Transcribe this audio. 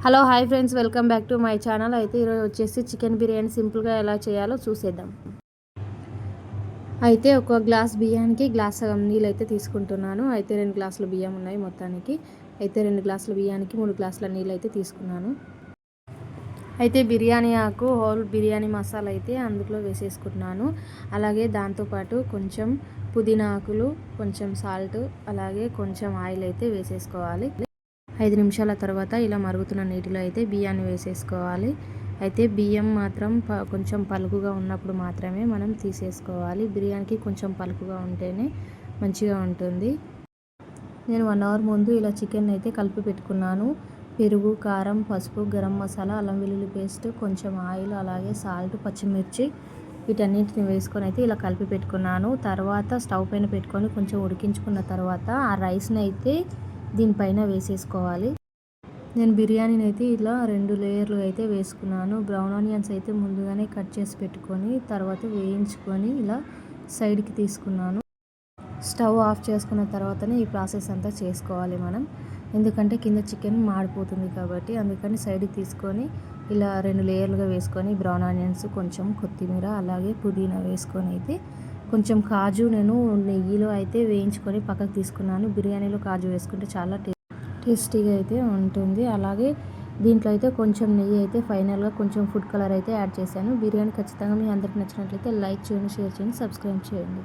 Hello hi friends, welcome back to my channel. అయితే ఈరోజు వచ్చేసి చికెన్ బిర్యానీ సింపుల్గా ఎలా చేయాలో చూసేద్దాం. అయితే ఒక గ్లాస్ బియ్యానికి గ్లాస్ సగం నీళ్ళు అయితే తీసుకుంటున్నాను. అయితే 2 గ్లాసుల బియ్యం ఉన్నాయి మొత్తానికి. అయితే 2 గ్లాసుల బియ్యానికి 3 గ్లాసుల నీళ్ళు అయితే తీసుకున్నాను. అయితే బిర్యానీ ఆకు, హోల్ బిర్యానీ మసాలా అయితే అందులో వేసేసుకుంటున్నాను. అలాగే దాంతోపాటు కొంచెం పుదీనా ఆకులు, కొంచెం సాల్ట్, అలాగే కొంచెం ఆయిల్ అయితే వేసేసుకోవాలి. 5 నిమిషాల తర్వాత ఇలా మరుగుతున్న నీటిలో అయితే బియ్యాన్ని వేసేసుకోవాలి. అయితే బియ్యం మాత్రం కొంచెం పలుకుగా ఉన్నప్పుడు మాత్రమే మనం తీసేసుకోవాలి. బిర్యానీకి కొంచెం పలుకుగా ఉంటేనే మంచిగా ఉంటుంది. నేను 1 అవర్ ముందు ఇలా చికెన్ అయితే కలిపి పెట్టుకున్నాను. పెరుగు, కారం, పసుపు, గరం మసాలా, అల్లం వెల్లుల్లి పేస్ట్, కొంచెం ఆయిల్, అలాగే సాల్ట్, పచ్చిమిర్చి వీటన్నిటిని వేసుకొని అయితే ఇలా కలిపి పెట్టుకున్నాను. తర్వాత స్టవ్ పైన పెట్టుకొని కొంచెం ఉడికించుకున్న తర్వాత ఆ రైస్ని అయితే దీనిపైన వేసేసుకోవాలి. నేను బిర్యానీని అయితే ఇలా 2 లేయర్లు అయితే వేసుకున్నాను. బ్రౌన్ ఆనియన్స్ అయితే ముందుగానే కట్ చేసి పెట్టుకొని తర్వాత వేయించుకొని ఇలా సైడ్కి తీసుకున్నాను. స్టవ్ ఆఫ్ చేసుకున్న తర్వాతనే ఈ ప్రాసెస్ అంతా చేసుకోవాలి మనం, ఎందుకంటే కింద చికెన్ మాడిపోతుంది కాబట్టి. అందుకని సైడ్కి తీసుకొని ఇలా 2 లేయర్లుగా వేసుకొని బ్రౌన్ ఆనియన్స్, కొంచెం కొత్తిమీర, అలాగే పుదీనా వేసుకొని అయితే కొంచెం కాజు నేను నెయ్యిలో అయితే వేయించుకొని పక్కకు తీసుకున్నాను. బిర్యానీలో కాజు వేసుకుంటే చాలా టేస్టీగా అయితే ఉంటుంది. అలాగే దీంట్లో అయితే కొంచెం నెయ్యి అయితే ఫైనల్గా కొంచెం ఫుడ్ కలర్ అయితే యాడ్ చేశాను. బిర్యానీ ఖచ్చితంగా మీ అందరికి నచ్చినట్లయితే లైక్ చేయండి, షేర్ చేయండి, సబ్స్క్రైబ్ చేయండి.